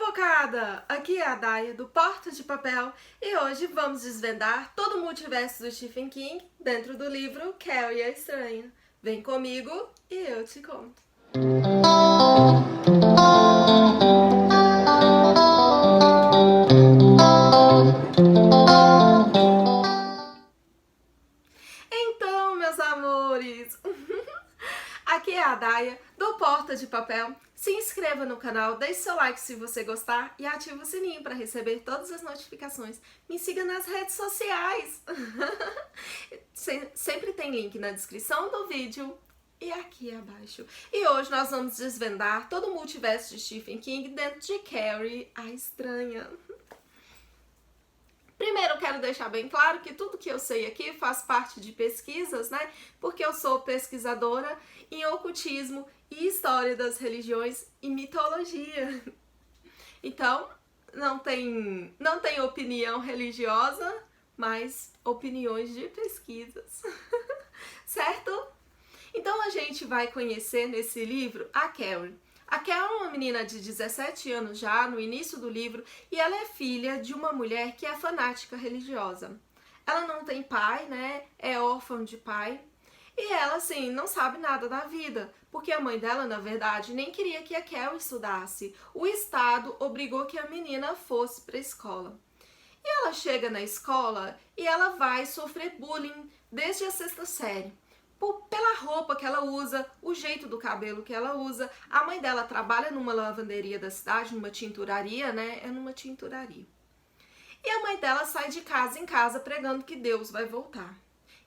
Pipocada! Aqui é a Daia, do Porta de Papel, e hoje vamos desvendar todo o multiverso do Stephen King dentro do livro Carrie a Estranha. Vem comigo e eu te conto. Então, meus amores, aqui é a Daia, do Porta de Papel. Se inscreva no canal, deixe seu like se você gostar e ative o sininho para receber todas as notificações. Me siga nas redes sociais. Sempre tem link na descrição do vídeo e aqui abaixo. E hoje nós vamos desvendar todo o multiverso de Stephen King dentro de Carrie a Estranha. Primeiro, eu quero deixar bem claro que tudo que eu sei aqui faz parte de pesquisas, né? Porque eu sou pesquisadora em ocultismo e história das religiões e mitologia. Então, não tem opinião religiosa, mas opiniões de pesquisas. Certo? Então, a gente vai conhecer nesse livro a Carrie. A Carrie é uma menina de 17 anos já, no início do livro, e ela é filha de uma mulher que é fanática religiosa. Ela não tem pai, né? É órfã de pai. E ela, assim, não sabe nada da vida, porque a mãe dela, na verdade, nem queria que a Carrie estudasse. O Estado obrigou que a menina fosse para a escola. E ela chega na escola e ela vai sofrer bullying desde a 6ª série. Pela roupa que ela usa, o jeito do cabelo que ela usa. A mãe dela trabalha numa lavanderia da cidade, numa tinturaria, né? É numa tinturaria. E a mãe dela sai de casa em casa pregando que Deus vai voltar.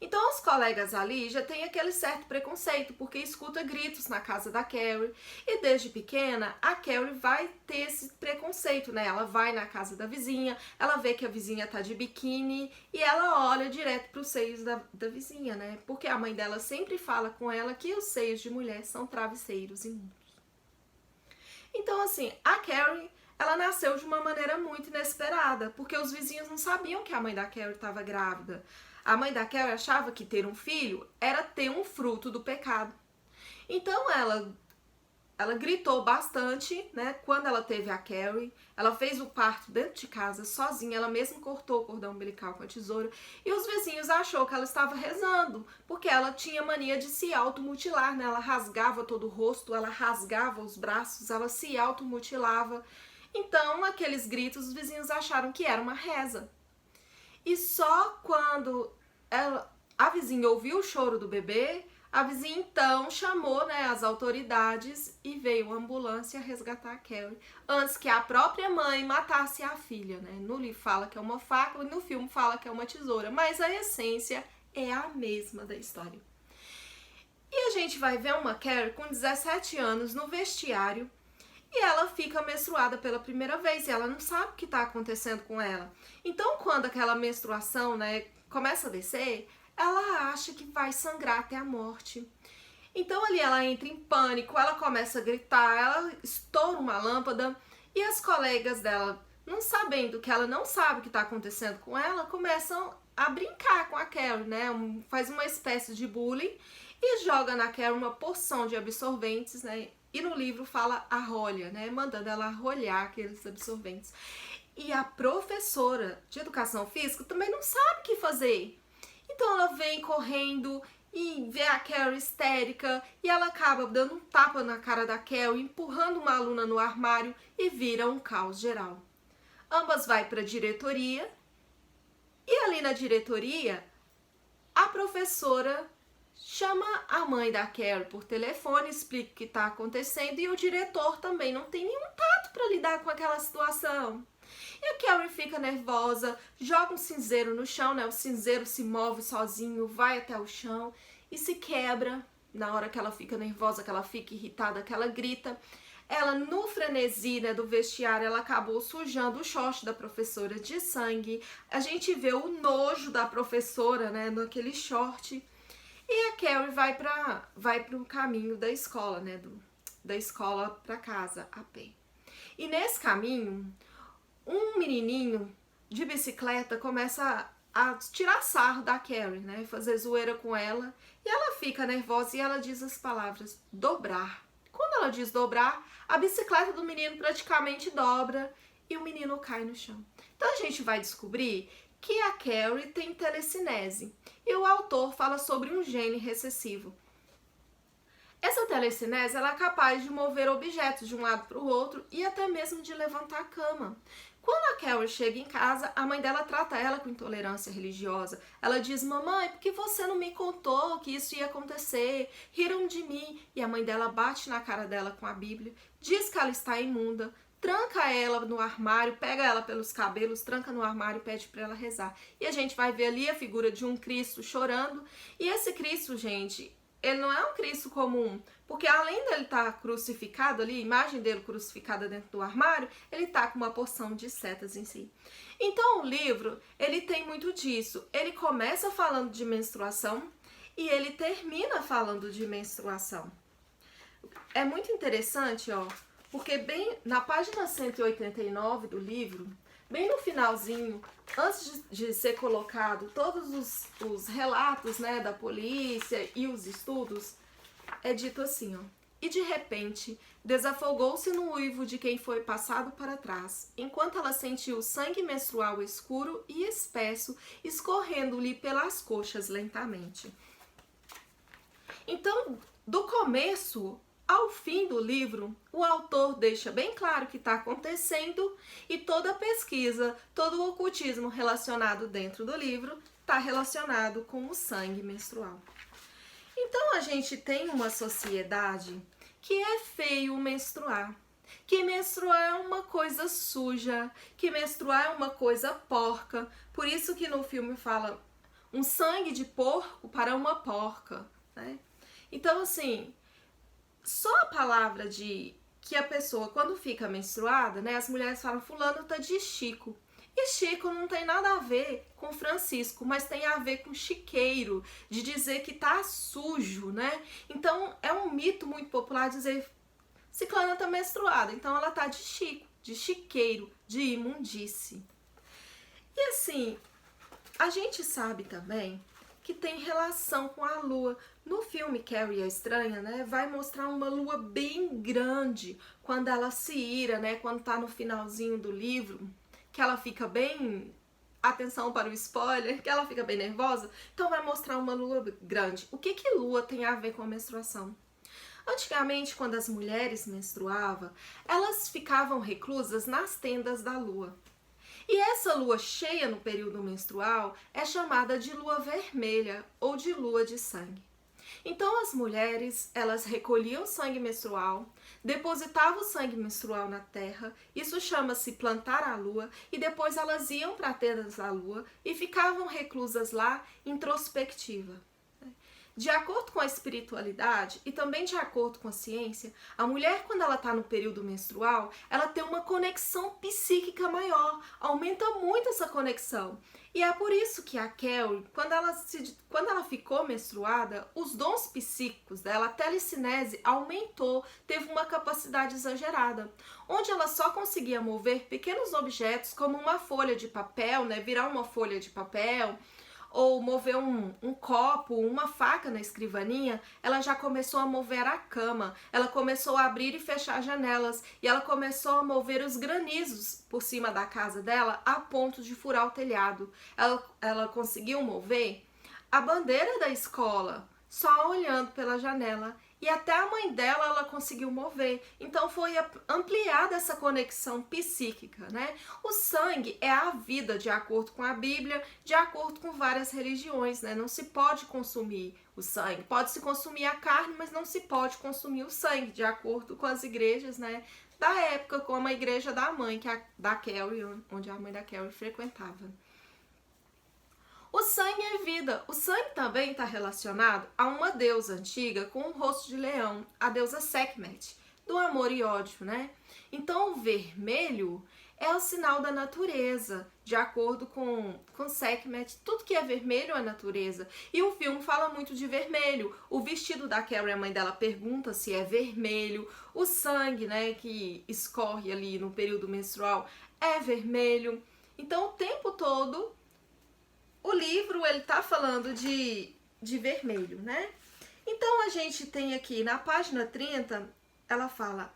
Então os colegas ali já têm aquele certo preconceito, porque escuta gritos na casa da Carrie. E desde pequena, a Carrie vai ter esse preconceito, né? Ela vai na casa da vizinha, ela vê que a vizinha tá de biquíni e ela olha direto pros seios da vizinha, né? Porque a mãe dela sempre fala com ela que os seios de mulher são travesseiros imundos. Então, assim, a Carrie, ela nasceu de uma maneira muito inesperada, porque os vizinhos não sabiam que a mãe da Carrie estava grávida. A mãe da Carrie achava que ter um filho era ter um fruto do pecado. Então ela gritou bastante, né? Quando ela teve a Carrie, ela fez o parto dentro de casa sozinha, ela mesma cortou o cordão umbilical com a tesoura, e os vizinhos achou que ela estava rezando, porque ela tinha mania de se automutilar, né? Ela rasgava todo o rosto, ela rasgava os braços, ela se automutilava. Então, aqueles gritos, os vizinhos acharam que era uma reza. E só quando a vizinha ouviu o choro do bebê, a vizinha então chamou, né, as autoridades e veio a ambulância resgatar a Carrie, antes que a própria mãe matasse a filha, né? No livro fala que é uma faca e no filme fala que é uma tesoura, mas a essência é a mesma da história. E a gente vai ver uma Carrie com 17 anos no vestiário, e ela fica menstruada pela primeira vez e ela não sabe o que está acontecendo com ela. Então, quando aquela menstruação, né, começa a descer, ela acha que vai sangrar até a morte. Então, ali ela entra em pânico, ela começa a gritar, ela estoura uma lâmpada e as colegas dela, não sabendo que ela não sabe o que está acontecendo com ela, começam a brincar com a Carrie, né? Faz uma espécie de bullying e joga na Carrie uma porção de absorventes, né? E no livro fala arrolha, né? Mandando ela arrolhar aqueles absorventes. E a professora de educação física também não sabe o que fazer. Então ela vem correndo e vê a Carrie histérica e ela acaba dando um tapa na cara da Carrie, empurrando uma aluna no armário e vira um caos geral. Ambas vai para a diretoria e ali na diretoria a professora chama a mãe da Carrie por telefone, explica o que está acontecendo e o diretor também não tem nenhum tato para lidar com aquela situação. E a Carrie fica nervosa, joga um cinzeiro no chão, né? O cinzeiro se move sozinho, vai até o chão e se quebra. Na hora que ela fica nervosa, que ela fica irritada, que ela grita, ela no frenesi, né, do vestiário, ela acabou sujando o short da professora de sangue. A gente vê o nojo da professora, né, naquele short. E a Carrie vai para o caminho da escola, né? Da escola para casa, a pé. E nesse caminho, um menininho de bicicleta começa a tirar sarro da Carrie, né? Fazer zoeira com ela. E ela fica nervosa e ela diz as palavras dobrar. Quando ela diz dobrar, a bicicleta do menino praticamente dobra e o menino cai no chão. Então a gente vai descobrir que a Carrie tem telecinese e o autor fala sobre um gene recessivo. Essa telecinese ela é capaz de mover objetos de um lado para o outro e até mesmo de levantar a cama. Quando a Carrie chega em casa, a mãe dela trata ela com intolerância religiosa. Ela diz: mamãe, por que você não me contou que isso ia acontecer? Riram de mim. E a mãe dela bate na cara dela com a Bíblia, diz que ela está imunda, tranca ela no armário, pega ela pelos cabelos, tranca no armário e pede para ela rezar. E a gente vai ver ali a figura de um Cristo chorando. E esse Cristo, gente, ele não é um Cristo comum, porque além dele estar crucificado ali, a imagem dele crucificada dentro do armário, ele está com uma porção de setas em si. Então o livro, ele tem muito disso. Ele começa falando de menstruação e ele termina falando de menstruação. É muito interessante, ó, porque bem na página 189 do livro, bem no finalzinho, antes de ser colocado todos os relatos, né, da polícia e os estudos, é dito assim, ó: e de repente desafogou-se no uivo de quem foi passado para trás, enquanto ela sentiu o sangue menstrual escuro e espesso escorrendo-lhe pelas coxas lentamente. Então, do começo ao fim do livro, o autor deixa bem claro o que está acontecendo e toda a pesquisa, todo o ocultismo relacionado dentro do livro está relacionado com o sangue menstrual. Então a gente tem uma sociedade que é feio menstruar, que menstruar é uma coisa suja, que menstruar é uma coisa porca. Por isso que no filme fala um sangue de porco para uma porca, né? Então assim, só a palavra de que a pessoa, quando fica menstruada, né, as mulheres falam: fulano tá de Chico. E Chico não tem nada a ver com Francisco, mas tem a ver com chiqueiro, de dizer que tá sujo, né? Então é um mito muito popular dizer: ciclana tá menstruada, então ela tá de Chico, de chiqueiro, de imundície. E assim, a gente sabe também que tem relação com a lua. No filme Carrie a Estranha, né, vai mostrar uma lua bem grande quando ela se ira, né, quando tá no finalzinho do livro, que ela fica bem, atenção para o spoiler, que ela fica bem nervosa. Então vai mostrar uma lua grande. O que lua tem a ver com a menstruação? Antigamente, quando as mulheres menstruavam, elas ficavam reclusas nas tendas da lua. E essa lua cheia no período menstrual é chamada de lua vermelha ou de lua de sangue. Então as mulheres, elas recolhiam o sangue menstrual, depositavam o sangue menstrual na terra, isso chama-se plantar a lua, e depois elas iam para a tenda da lua e ficavam reclusas lá, introspectiva. De acordo com a espiritualidade e também de acordo com a ciência, a mulher, quando ela está no período menstrual, ela tem uma conexão psíquica maior, aumenta muito essa conexão. E é por isso que a Carrie, quando ela ficou menstruada, os dons psíquicos dela, a telecinese, aumentou, teve uma capacidade exagerada, onde ela só conseguia mover pequenos objetos como uma folha de papel, né, virar uma folha de papel, ou mover um copo, uma faca na escrivaninha. Ela já começou a mover a cama, ela começou a abrir e fechar janelas, e ela começou a mover os granizos por cima da casa dela a ponto de furar o telhado. Ela conseguiu mover a bandeira da escola só olhando pela janela. E até a mãe dela ela conseguiu mover. Então foi ampliada essa conexão psíquica, né? O sangue é a vida, de acordo com a Bíblia, de acordo com várias religiões, né? Não se pode consumir o sangue. Pode-se consumir a carne, mas não se pode consumir o sangue, de acordo com as igrejas, né, da época, como a igreja da mãe, que é da Carrie, onde a mãe da Carrie frequentava. O sangue é vida. O sangue também está relacionado a uma deusa antiga com um rosto de leão, a deusa Sekhmet, do amor e ódio, né? Então o vermelho é o sinal da natureza, de acordo com Sekhmet. Tudo que é vermelho é natureza. E o filme fala muito de vermelho. O vestido da Carrie, a mãe dela, pergunta se é vermelho. O sangue, né, que escorre ali no período menstrual é vermelho. Então o tempo todo o livro, ele tá falando de vermelho, né? Então, a gente tem aqui, na página 30, ela fala: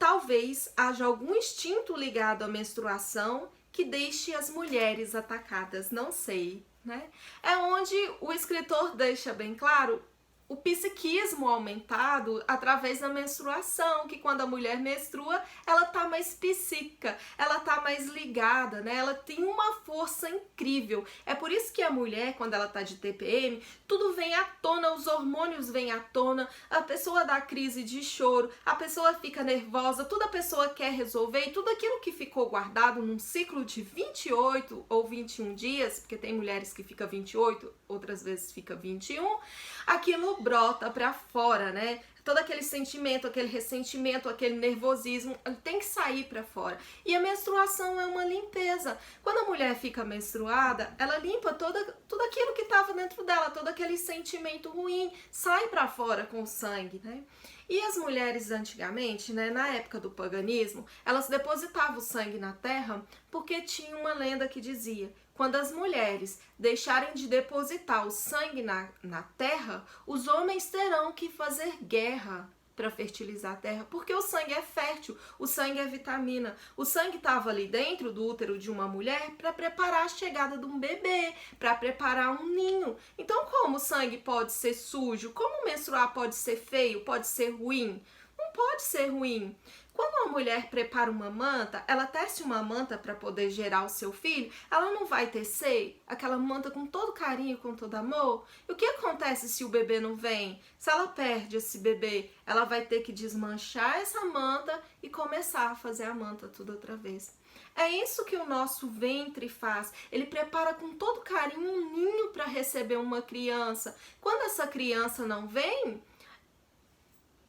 talvez haja algum instinto ligado à menstruação que deixe as mulheres atacadas, não sei, né? É onde o escritor deixa bem claro o psiquismo aumentado através da menstruação, que quando a mulher menstrua, ela tá mais psíquica, ela tá mais ligada, né? Ela tem uma força incrível. É por isso que a mulher, quando ela tá de TPM, tudo vem à tona, os hormônios vêm à tona, a pessoa dá crise de choro, a pessoa fica nervosa, tudo a pessoa quer resolver e tudo aquilo que ficou guardado num ciclo de 28 ou 21 dias, porque tem mulheres que fica 28, outras vezes fica 21, aquilo brota pra fora, né? Todo aquele sentimento, aquele ressentimento, aquele nervosismo, tem que sair pra fora. E a menstruação é uma limpeza. Quando a mulher fica menstruada, ela limpa tudo aquilo que estava dentro dela, todo aquele sentimento ruim, sai pra fora com o sangue, né? E as mulheres antigamente, né, na época do paganismo, elas depositavam o sangue na terra porque tinha uma lenda que dizia: quando as mulheres deixarem de depositar o sangue na terra, os homens terão que fazer guerra para fertilizar a terra, porque o sangue é fértil, o sangue é vitamina. O sangue estava ali dentro do útero de uma mulher para preparar a chegada de um bebê, para preparar um ninho. Então, como o sangue pode ser sujo? Como menstruar pode ser feio, pode ser ruim? Não pode ser ruim. Quando uma mulher prepara uma manta, ela tece uma manta para poder gerar o seu filho, ela não vai tecer aquela manta com todo carinho, com todo amor? E o que acontece se o bebê não vem? Se ela perde esse bebê, ela vai ter que desmanchar essa manta e começar a fazer a manta tudo outra vez. É isso que o nosso ventre faz. Ele prepara com todo carinho um ninho para receber uma criança. Quando essa criança não vem,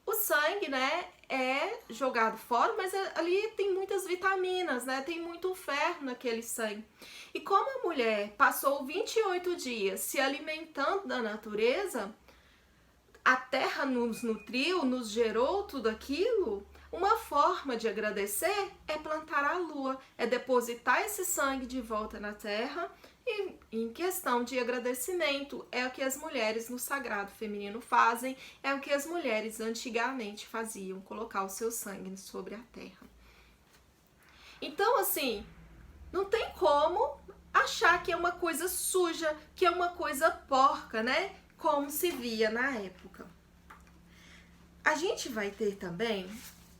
o sangue, né, é jogado fora, mas ali tem muitas vitaminas, né, tem muito ferro naquele sangue. E como a mulher passou 28 dias se alimentando da natureza, a terra nos nutriu, nos gerou tudo aquilo, uma forma de agradecer é plantar a lua, é depositar esse sangue de volta na terra. E em questão de agradecimento, é o que as mulheres no sagrado feminino fazem, é o que as mulheres antigamente faziam, colocar o seu sangue sobre a terra. Então, assim, não tem como achar que é uma coisa suja, que é uma coisa porca, né? Como se via na época. A gente vai ter também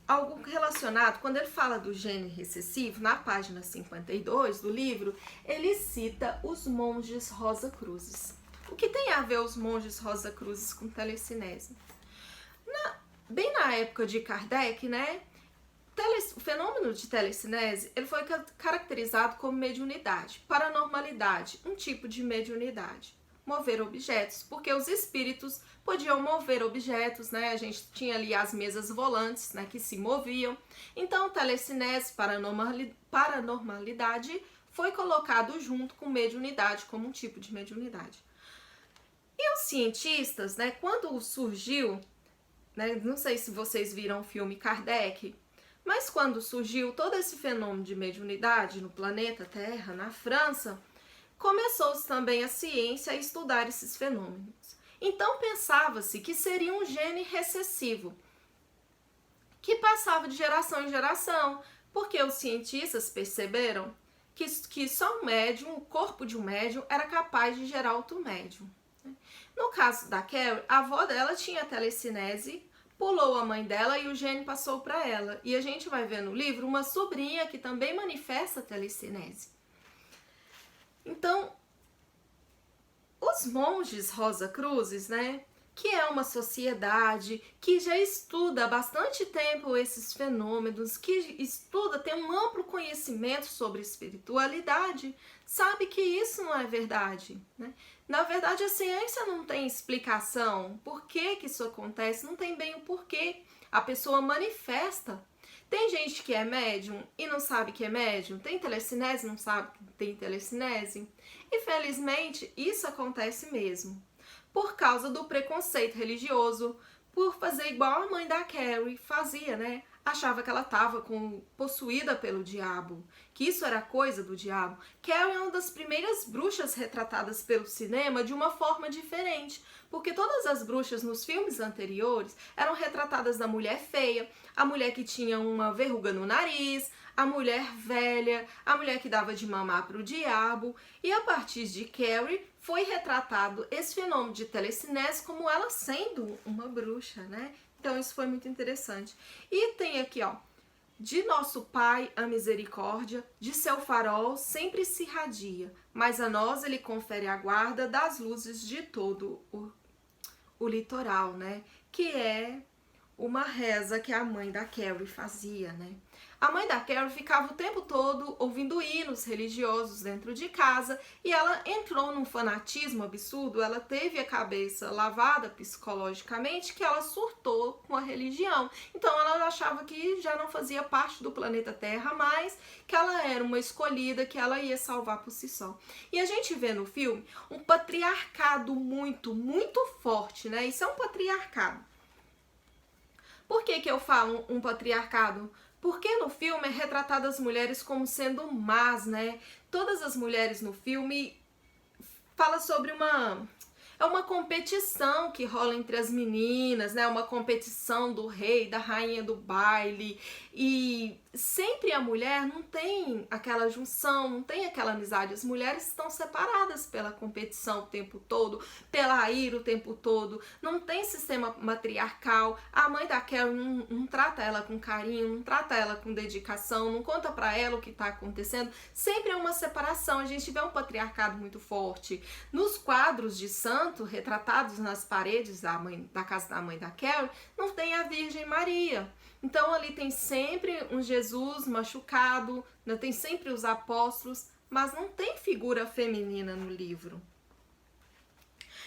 algo relacionado, quando ele fala do gene recessivo, na página 52 do livro, ele cita os monges Rosa-Cruzes. O que tem a ver os monges Rosa-Cruzes com telecinese? Bem na época de Kardec, né, o fenômeno de telecinese ele foi caracterizado como mediunidade, paranormalidade, um tipo de mediunidade. Mover objetos, porque os espíritos podiam mover objetos, né? A gente tinha ali as mesas volantes, né, que se moviam. Então, telecinese, paranormalidade foi colocado junto com mediunidade como um tipo de mediunidade. E os cientistas, né, quando surgiu, né, não sei se vocês viram o filme Kardec, mas quando surgiu todo esse fenômeno de mediunidade no planeta Terra, na França, começou-se também a ciência a estudar esses fenômenos. Então pensava-se que seria um gene recessivo, que passava de geração em geração, porque os cientistas perceberam que só um médium, o corpo de um médium, era capaz de gerar outro médium. No caso da Carrie, a avó dela tinha telecinese, pulou a mãe dela e o gene passou para ela. E a gente vai ver no livro uma sobrinha que também manifesta telecinese. Então, os monges Rosa-Cruzes, né, que é uma sociedade que já estuda há bastante tempo esses fenômenos, que estuda, tem um amplo conhecimento sobre espiritualidade, sabe que isso não é verdade, né? Na verdade, a ciência não tem explicação por que isso acontece, não tem bem o porquê. A pessoa manifesta. Tem gente que é médium e não sabe que é médium, tem telecinese e não sabe que tem telecinese. E felizmente isso acontece mesmo, por causa do preconceito religioso, por fazer igual a mãe da Carrie fazia, né? achava que ela estava possuída pelo diabo, que isso era coisa do diabo. Carrie é uma das primeiras bruxas retratadas pelo cinema de uma forma diferente, porque todas as bruxas nos filmes anteriores eram retratadas da mulher feia, a mulher que tinha uma verruga no nariz, a mulher velha, a mulher que dava de mamar para o diabo, e a partir de Carrie foi retratado esse fenômeno de telecinese como ela sendo uma bruxa, né? Então isso foi muito interessante. E tem aqui, ó, de nosso Pai a misericórdia, de seu farol sempre se irradia, mas a nós ele confere a guarda das luzes de todo o litoral, né? Que é uma reza que a mãe da Carrie fazia, né? A mãe da Carrie ficava o tempo todo ouvindo hinos religiosos dentro de casa e ela entrou num fanatismo absurdo, ela teve a cabeça lavada psicologicamente que ela surtou com a religião. Então ela achava que já não fazia parte do planeta Terra mais, que ela era uma escolhida, que ela ia salvar por si só. E a gente vê no filme um patriarcado muito, muito forte, né? Isso é um patriarcado. Por que eu falo um patriarcado? Porque no filme é retratado as mulheres como sendo más, né? Todas as mulheres no filme fala sobre uma competição que rola entre as meninas, né? Uma competição do rei, da rainha do baile. E sempre a mulher não tem aquela junção, não tem aquela amizade. As mulheres estão separadas pela competição o tempo todo, pela ira o tempo todo. Não tem sistema matriarcal. A mãe da Carrie não trata ela com carinho, não trata ela com dedicação, não conta pra ela o que tá acontecendo. Sempre é uma separação. A gente vê um patriarcado muito forte. Nos quadros de santo retratados nas paredes da casa da mãe da Carrie, não tem a Virgem Maria. Então ali tem sempre um Jesus machucado, né? Tem sempre os apóstolos, mas não tem figura feminina no livro.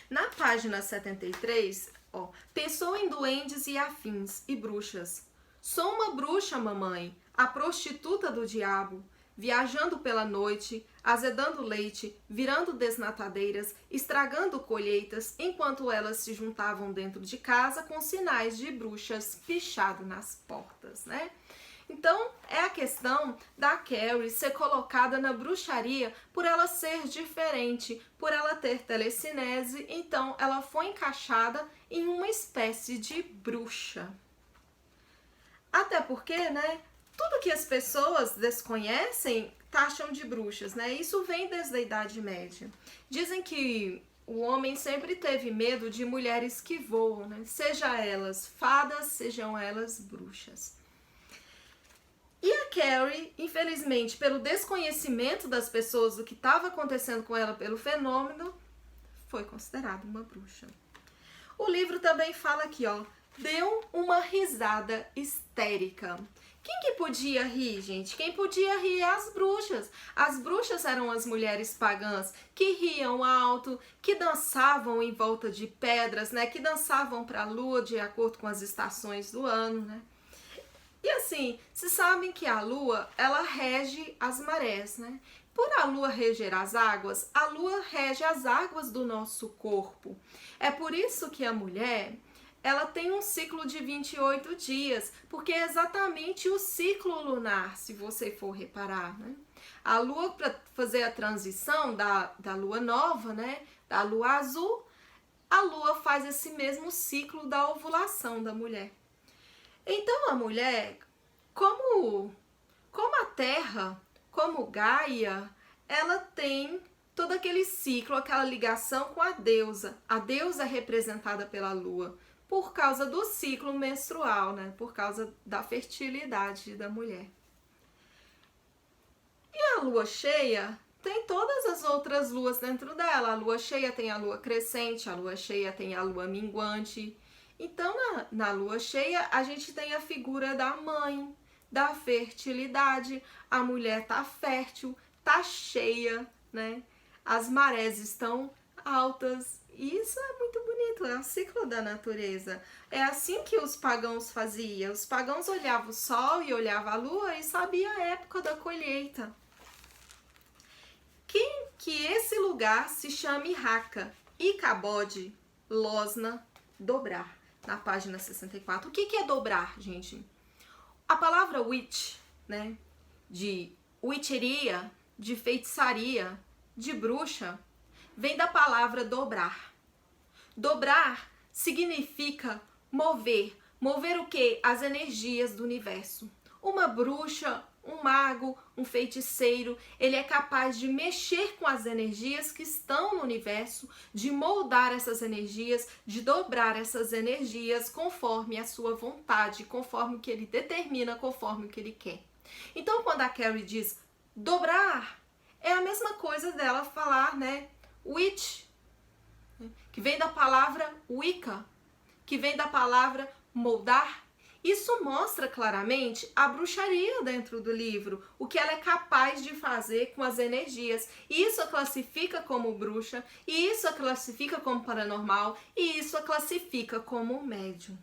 Na página 73, ó, pensou em duendes e afins e bruxas. Sou uma bruxa, mamãe, a prostituta do diabo, viajando pela noite, azedando leite, virando desnatadeiras, estragando colheitas, enquanto elas se juntavam dentro de casa com sinais de bruxas pichado nas portas, né? Então, é a questão da Carrie ser colocada na bruxaria por ela ser diferente, por ela ter telecinese, então ela foi encaixada em uma espécie de bruxa. Até porque, né, tudo que as pessoas desconhecem taxam de bruxas, né? Isso vem desde a Idade Média. Dizem que o homem sempre teve medo de mulheres que voam, né? Seja elas fadas, sejam elas bruxas. E a Carrie, infelizmente, pelo desconhecimento das pessoas do que estava acontecendo com ela pelo fenômeno, foi considerada uma bruxa. O livro também fala aqui, ó, deu uma risada histérica. Quem que podia rir, gente? Quem podia rir é as bruxas. As bruxas eram as mulheres pagãs que riam alto, que dançavam em volta de pedras, né? Que dançavam para a lua de acordo com as estações do ano, né? E assim, vocês sabem que a lua, ela rege as marés, né? Por a lua reger as águas, a lua rege as águas do nosso corpo. É por isso que a mulher, ela tem um ciclo de 28 dias, porque é exatamente o ciclo lunar, se você for reparar, né? A lua, para fazer a transição da lua nova, né? Da lua azul, a lua faz esse mesmo ciclo da ovulação da mulher. Então a mulher, como a Terra, como Gaia, ela tem todo aquele ciclo, aquela ligação com a deusa. A deusa é representada pela lua por causa do ciclo menstrual, né? Por causa da fertilidade da mulher. E a lua cheia tem todas as outras luas dentro dela. A lua cheia tem a lua crescente, a lua cheia tem a lua minguante. Então, na lua cheia, a gente tem a figura da mãe, da fertilidade. A mulher tá fértil, tá cheia, né? As marés estão altas. E isso é muito bonito, é o ciclo da natureza. É assim que os pagãos faziam. Os pagãos olhavam o sol e olhavam a lua e sabiam a época da colheita. Que esse lugar se chame Raca, Icabode, Losna, dobrar. Na página 64. O que é dobrar, gente? A palavra witch, né, de witcheria, de feitiçaria, de bruxa, vem da palavra dobrar. Dobrar significa mover. Mover o quê? As energias do universo. Uma bruxa, um mago, um feiticeiro, ele é capaz de mexer com as energias que estão no universo, de moldar essas energias, de dobrar essas energias conforme a sua vontade, conforme o que ele determina, conforme o que ele quer. Então, quando a Carrie diz dobrar, é a mesma coisa dela falar, né, witch, que vem da palavra Wicca, que vem da palavra moldar. Isso mostra claramente a bruxaria dentro do livro, o que ela é capaz de fazer com as energias. E isso a classifica como bruxa, e isso a classifica como paranormal, e isso a classifica como médium.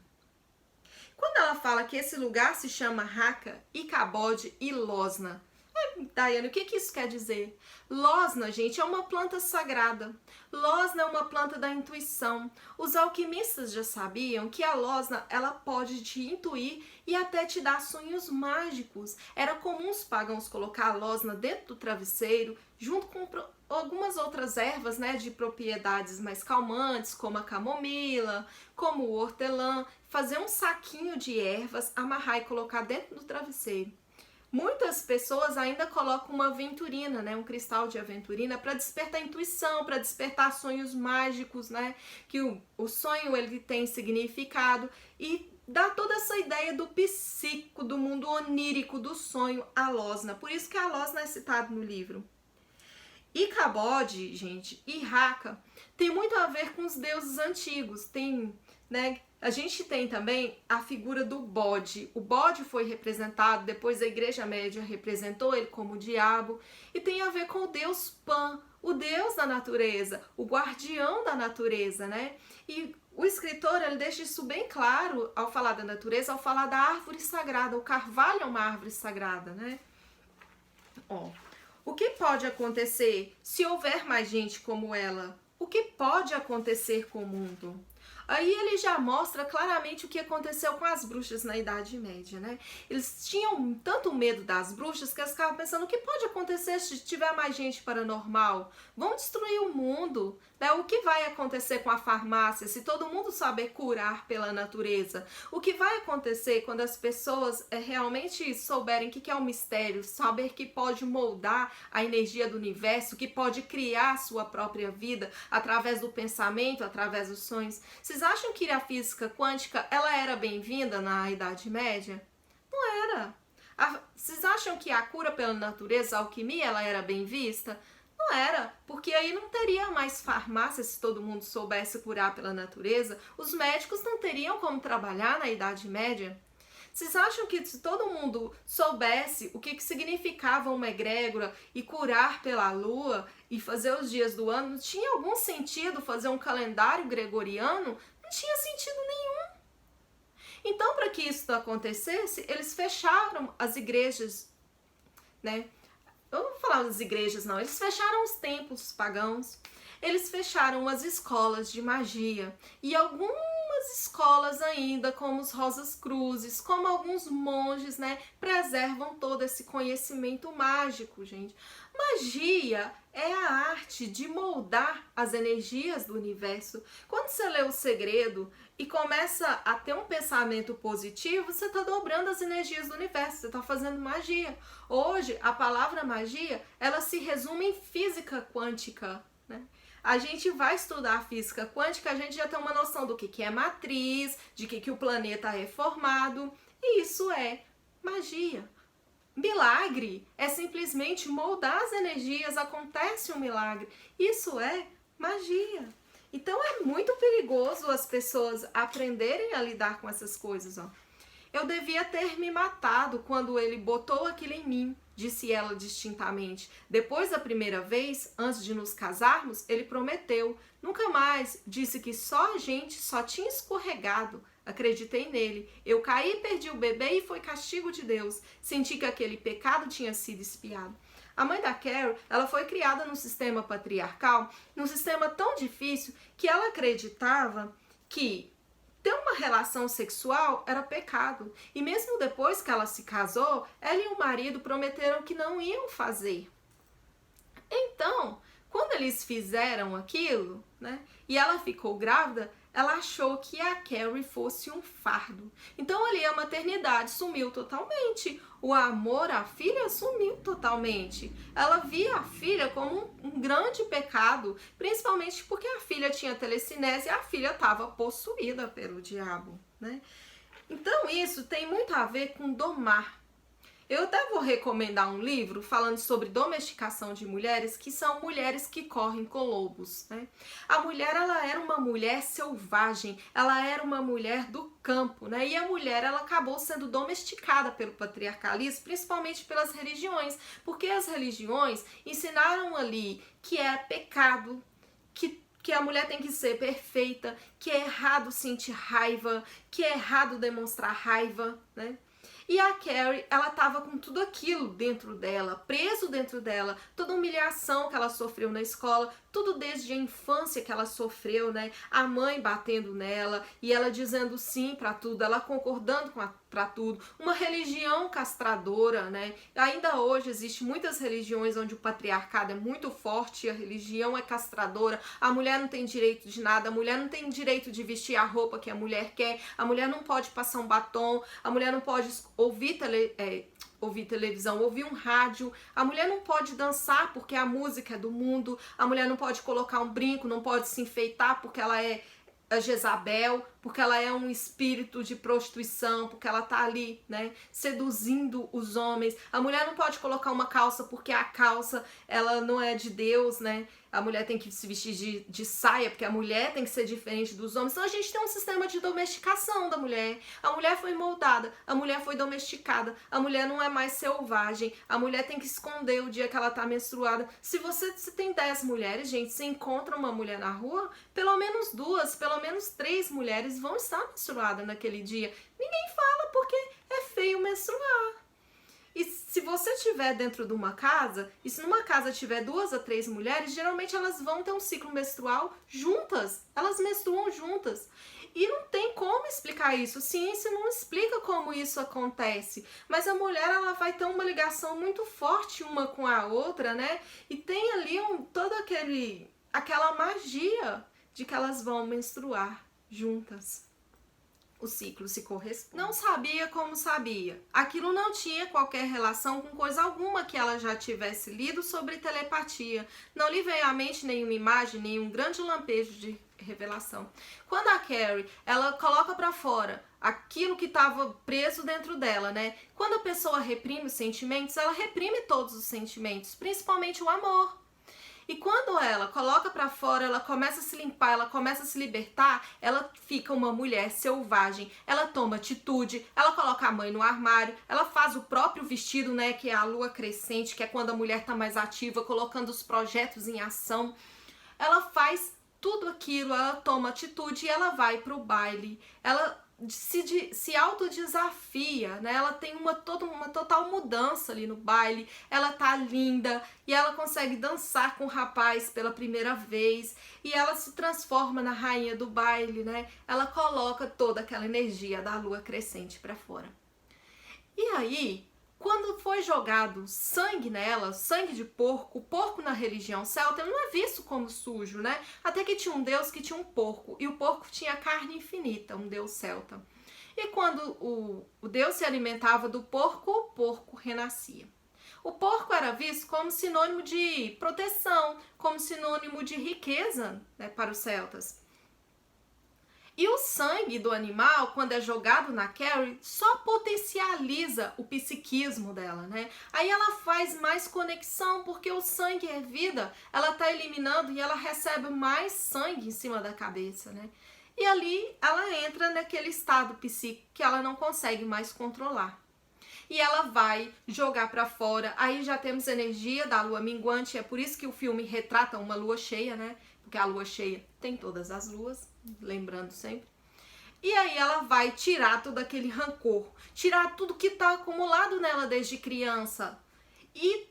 Quando ela fala que esse lugar se chama Haka, Icabod e Losna, Daiane, o que isso quer dizer? Losna, gente, é uma planta sagrada. Losna é uma planta da intuição. Os alquimistas já sabiam que a losna, ela pode te intuir e até te dar sonhos mágicos. Era comum os pagãos colocar a losna dentro do travesseiro, junto com algumas outras ervas, né, de propriedades mais calmantes, como a camomila, como o hortelã, fazer um saquinho de ervas, amarrar e colocar dentro do travesseiro. Muitas pessoas ainda colocam uma aventurina, né, um cristal de aventurina, para despertar intuição, para despertar sonhos mágicos, né, que o sonho ele tem significado e dá toda essa ideia do psíquico, do mundo onírico, do sonho, a losna. Por isso que a losna é citada no livro. Icabod, gente, e Haka tem muito a ver com os deuses antigos. Tem, né? A gente tem também a figura do bode. O bode foi representado, depois a Igreja Média representou ele como o diabo, e tem a ver com o deus Pan, o deus da natureza, o guardião da natureza, né? E o escritor, ele deixa isso bem claro ao falar da natureza, ao falar da árvore sagrada. O carvalho é uma árvore sagrada, né? Ó, o que pode acontecer se houver mais gente como ela? O que pode acontecer com o mundo? Aí ele já mostra claramente o que aconteceu com as bruxas na Idade Média, né? Eles tinham tanto medo das bruxas que eles ficavam pensando: o que pode acontecer se tiver mais gente paranormal? Vão destruir o mundo, né? O que vai acontecer com a farmácia se todo mundo saber curar pela natureza? O que vai acontecer quando as pessoas realmente souberem o que é o mistério, saber que pode moldar a energia do universo, que pode criar a sua própria vida através do pensamento, através dos sonhos? Vocês acham que a física quântica ela era bem-vinda na Idade Média? Não era. Vocês acham que a cura pela natureza, a alquimia, ela era bem vista? Não era, porque aí não teria mais farmácia se todo mundo soubesse curar pela natureza. Os médicos não teriam como trabalhar na Idade Média. Vocês acham que se todo mundo soubesse o que significava uma egrégora e curar pela lua e fazer os dias do ano, tinha algum sentido fazer um calendário gregoriano? Não tinha sentido nenhum. Então, para que isso acontecesse, eles fecharam as igrejas, né? Eu não vou falar das igrejas, não. Eles fecharam os templos pagãos. Eles fecharam as escolas de magia e algumas escolas ainda, como os Rosas Cruzes, como alguns monges, né, preservam todo esse conhecimento mágico, gente. Magia é a arte de moldar as energias do universo. Quando você lê O Segredo e começa a ter um pensamento positivo, você está dobrando as energias do universo, você está fazendo magia. Hoje, a palavra magia, ela se resume em física quântica, né? A gente vai estudar a física quântica, a gente já tem uma noção do que é matriz, de que o planeta é formado, e isso é magia. Milagre é simplesmente moldar as energias, acontece um milagre. Isso é magia. Então é muito perigoso as pessoas aprenderem a lidar com essas coisas, ó. Eu devia ter me matado quando ele botou aquilo em mim, disse ela distintamente. Depois da primeira vez, antes de nos casarmos, ele prometeu. Nunca mais. Disse que só a gente só tinha escorregado. Acreditei nele. Eu caí, perdi o bebê e foi castigo de Deus. Senti que aquele pecado tinha sido expiado. A mãe da Carrie, ela foi criada num sistema patriarcal, num sistema tão difícil que ela acreditava que ter uma relação sexual era pecado. E mesmo depois que ela se casou, ela e o marido prometeram que não iam fazer. Então, quando eles fizeram aquilo, né, e ela ficou grávida, ela achou que a Carrie fosse um fardo. Então ali a maternidade sumiu totalmente. O amor à filha sumiu totalmente. Ela via a filha como um grande pecado, principalmente porque a filha tinha telecinese e a filha estava possuída pelo diabo, né? Então isso tem muito a ver com domar. Eu até vou recomendar um livro falando sobre domesticação de mulheres, que são mulheres que correm com lobos, né? A mulher, ela era uma mulher selvagem, ela era uma mulher do campo, né? E a mulher, ela acabou sendo domesticada pelo patriarcalismo, principalmente pelas religiões, porque as religiões ensinaram ali que é pecado, que a mulher tem que ser perfeita, que é errado sentir raiva, que é errado demonstrar raiva, né? E a Carrie, ela tava com tudo aquilo dentro dela, preso dentro dela, toda a humilhação que ela sofreu na escola, tudo desde a infância que ela sofreu, né? A mãe batendo nela e ela dizendo sim pra tudo, ela concordando pra tudo. Uma religião castradora, né? Ainda hoje existe muitas religiões onde o patriarcado é muito forte, a religião é castradora, a mulher não tem direito de nada, a mulher não tem direito de vestir a roupa que a mulher quer, a mulher não pode passar um batom, a mulher não pode ouvir televisão, ouvir um rádio, a mulher não pode dançar porque a música é do mundo, a mulher não pode colocar um brinco, não pode se enfeitar porque ela é a Jezabel, porque ela é um espírito de prostituição, porque ela tá ali, né, seduzindo os homens. A mulher não pode colocar uma calça porque a calça, ela não é de Deus, né? A mulher tem que se vestir de saia, porque a mulher tem que ser diferente dos homens. Então a gente tem um sistema de domesticação da mulher. A mulher foi moldada, a mulher foi domesticada, a mulher não é mais selvagem, a mulher tem que esconder o dia que ela tá menstruada. Se você tem 10 mulheres, gente, você encontra uma mulher na rua, pelo menos 2, pelo menos 3 mulheres vão estar menstruadas naquele dia. Ninguém fala porque é feio menstruar. E se você estiver dentro de uma casa, e se numa casa tiver 2 a 3 mulheres, geralmente elas vão ter um ciclo menstrual juntas. Elas menstruam juntas. E não tem como explicar isso. Ciência não explica como isso acontece. Mas a mulher, ela vai ter uma ligação muito forte uma com a outra, né? E tem ali toda aquela magia de que elas vão menstruar juntas. O ciclo se corresponde. Não sabia como sabia. Aquilo não tinha qualquer relação com coisa alguma que ela já tivesse lido sobre telepatia. Não lhe veio à mente nenhuma imagem, nenhum grande lampejo de revelação. Quando a Carrie, ela coloca pra fora aquilo que estava preso dentro dela, né? Quando a pessoa reprime os sentimentos, ela reprime todos os sentimentos, principalmente o amor. E quando ela coloca pra fora, ela começa a se limpar, ela começa a se libertar, ela fica uma mulher selvagem, ela toma atitude, ela coloca a mãe no armário, ela faz o próprio vestido, né, que é a lua crescente, que é quando a mulher tá mais ativa, colocando os projetos em ação. Ela faz tudo aquilo, ela toma atitude e ela vai pro baile. Ela se autodesafia, né? Ela tem uma total mudança ali no baile, ela tá linda e ela consegue dançar com o rapaz pela primeira vez e ela se transforma na rainha do baile, né? Ela coloca toda aquela energia da lua crescente pra fora. E aí, quando foi jogado sangue nela, sangue de porco, o porco na religião celta não é visto como sujo, né? Até que tinha um deus que tinha um porco, e o porco tinha carne infinita, um deus celta. E quando o deus se alimentava do porco, o porco renascia. O porco era visto como sinônimo de proteção, como sinônimo de riqueza, né, para os celtas. E o sangue do animal, quando é jogado na Carrie, só potencializa o psiquismo dela, né? Aí ela faz mais conexão, porque o sangue é vida, ela tá eliminando e ela recebe mais sangue em cima da cabeça, né? E ali ela entra naquele estado psíquico que ela não consegue mais controlar. E ela vai jogar pra fora, aí já temos energia da lua minguante, é por isso que o filme retrata uma lua cheia, né? Porque a lua cheia tem todas as luas, lembrando sempre. E aí ela vai tirar todo aquele rancor, tirar tudo que tá acumulado nela desde criança. E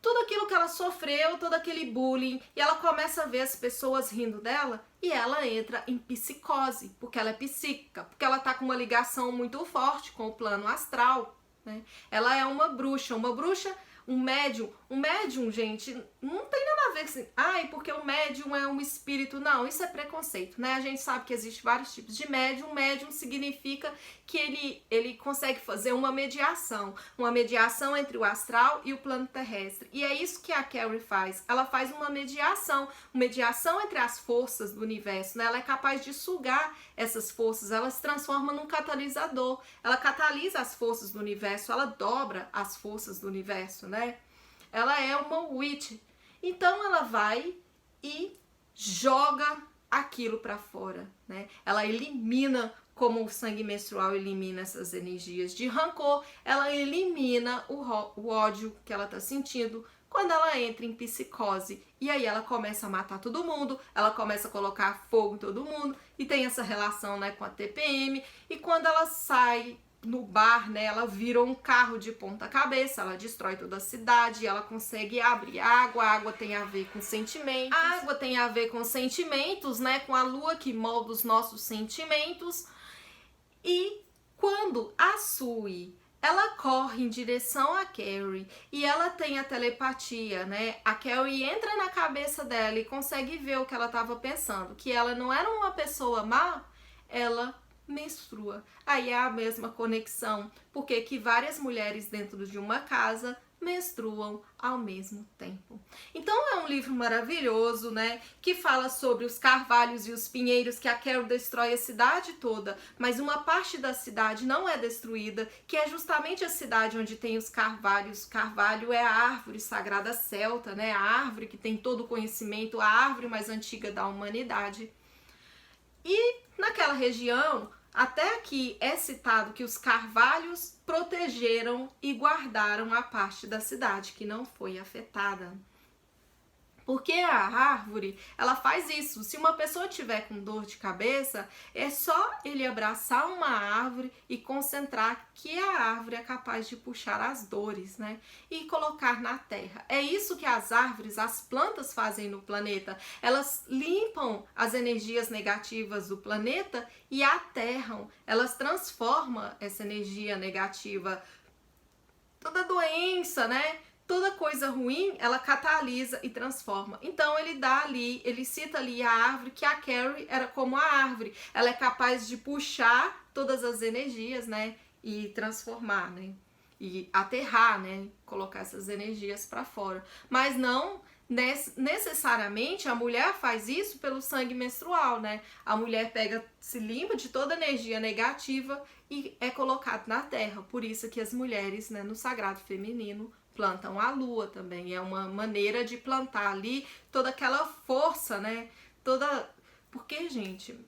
tudo aquilo que ela sofreu, todo aquele bullying, e ela começa a ver as pessoas rindo dela, e ela entra em psicose, porque ela é psíquica, porque ela tá com uma ligação muito forte com o plano astral, né? Ela é uma bruxa, um médium, gente, não tem nada a ver assim, porque o médium é um espírito, não, isso é preconceito, né? A gente sabe que existe vários tipos de médium. Médium significa que ele consegue fazer uma mediação entre o astral e o plano terrestre, e é isso que a Carrie faz. Ela faz uma mediação entre as forças do universo, né? Ela é capaz de sugar essas forças, ela se transforma num catalisador, ela catalisa as forças do universo, ela dobra as forças do universo, né? Ela é uma witch. Então ela vai e joga aquilo para fora, né? Ela elimina, como o sangue menstrual elimina essas energias de rancor, ela elimina o ódio que ela tá sentindo quando ela entra em psicose. E aí ela começa a matar todo mundo, ela começa a colocar fogo em todo mundo, e tem essa relação, né, com a TPM. E quando ela sai no bar, né, ela vira um carro de ponta cabeça, ela destrói toda a cidade, ela consegue abrir água. A água tem a ver com sentimentos, né, com a lua que molda os nossos sentimentos. E quando a Sue, ela corre em direção a Carrie e ela tem a telepatia, né? A Carrie entra na cabeça dela e consegue ver o que ela estava pensando, que ela não era uma pessoa má, ela menstrua. Aí é a mesma conexão, porque que várias mulheres dentro de uma casa menstruam ao mesmo tempo. Então é um livro maravilhoso, né, que fala sobre os carvalhos e os pinheiros, que a Carrie destrói a cidade toda, mas uma parte da cidade não é destruída, que é justamente a cidade onde tem os carvalhos. Carvalho é a árvore sagrada celta, né, a árvore que tem todo o conhecimento, a árvore mais antiga da humanidade. E naquela região, até aqui é citado que os carvalhos protegeram e guardaram a parte da cidade que não foi afetada. Porque a árvore, ela faz isso. Se uma pessoa tiver com dor de cabeça, é só ele abraçar uma árvore e concentrar que a árvore é capaz de puxar as dores, né? E colocar na terra. É isso que as árvores, as plantas fazem no planeta. Elas limpam as energias negativas do planeta e aterram. Elas transformam essa energia negativa. Toda doença, né? Toda coisa ruim, ela catalisa e transforma. Então ele cita ali a árvore, que a Carrie era como a árvore. Ela é capaz de puxar todas as energias, né, e transformar, né, e aterrar, né, colocar essas energias para fora. Mas não necessariamente a mulher faz isso pelo sangue menstrual, né? A mulher se limpa de toda energia negativa e é colocado na terra. Por isso que as mulheres, né, no sagrado feminino, plantam a lua também. É uma maneira de plantar ali toda aquela força, né? Porque, gente,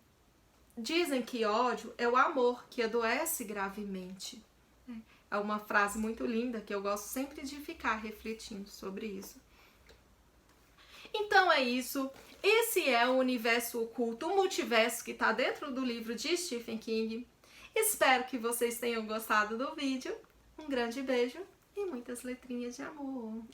dizem que ódio é o amor que adoece gravemente. É uma frase muito linda que eu gosto sempre de ficar refletindo sobre isso. Então é isso. Esse é o universo oculto, o multiverso que está dentro do livro de Stephen King. Espero que vocês tenham gostado do vídeo. Um grande beijo e muitas letrinhas de amor.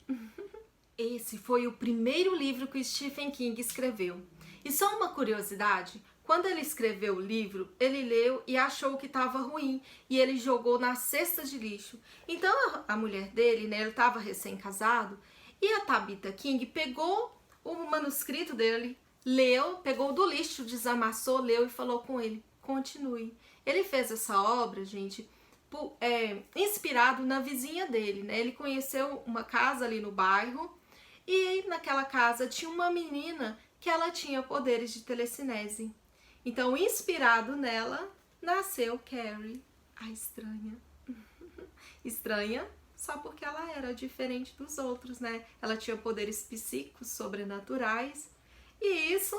Esse foi o primeiro livro que Stephen King escreveu. E só uma curiosidade, quando ele escreveu o livro, ele leu e achou que estava ruim e ele jogou na cesta de lixo. Então a mulher dele, né, ele estava recém-casado, e a Tabitha King pegou o manuscrito dele, leu, pegou do lixo, desamassou, leu e falou com ele: continue. Ele fez essa obra, gente, inspirado na vizinha dele, né? Ele conheceu uma casa ali no bairro e naquela casa tinha uma menina que ela tinha poderes de telecinese. Então, inspirado nela, nasceu Carrie, a estranha. Estranha só porque ela era diferente dos outros, né? Ela tinha poderes psíquicos, sobrenaturais, e isso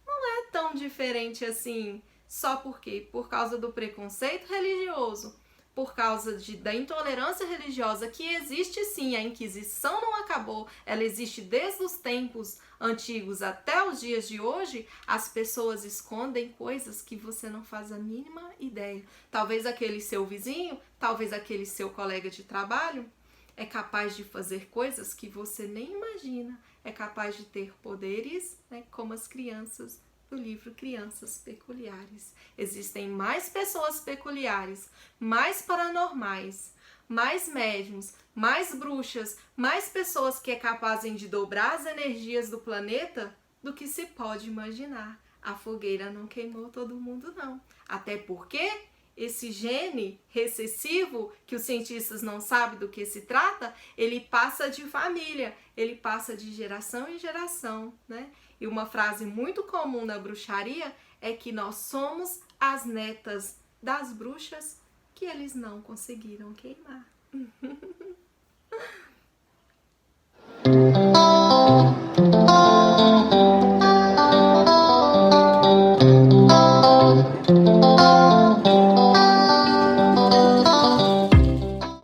não é tão diferente assim, só porque por causa do preconceito religioso, por causa da intolerância religiosa, que existe sim, a Inquisição não acabou, ela existe desde os tempos antigos até os dias de hoje. As pessoas escondem coisas que você não faz a mínima ideia. Talvez aquele seu vizinho, talvez aquele seu colega de trabalho é capaz de fazer coisas que você nem imagina, é capaz de ter poderes, né, como as crianças do livro Crianças Peculiares. Existem mais pessoas peculiares, mais paranormais, mais médiums, mais bruxas, mais pessoas que é capazem de dobrar as energias do planeta do que se pode imaginar. A fogueira não queimou todo mundo, não. Até porque esse gene recessivo, que os cientistas não sabem do que se trata, ele passa de família, ele passa de geração em geração, né? E uma frase muito comum na bruxaria é que nós somos as netas das bruxas que eles não conseguiram queimar.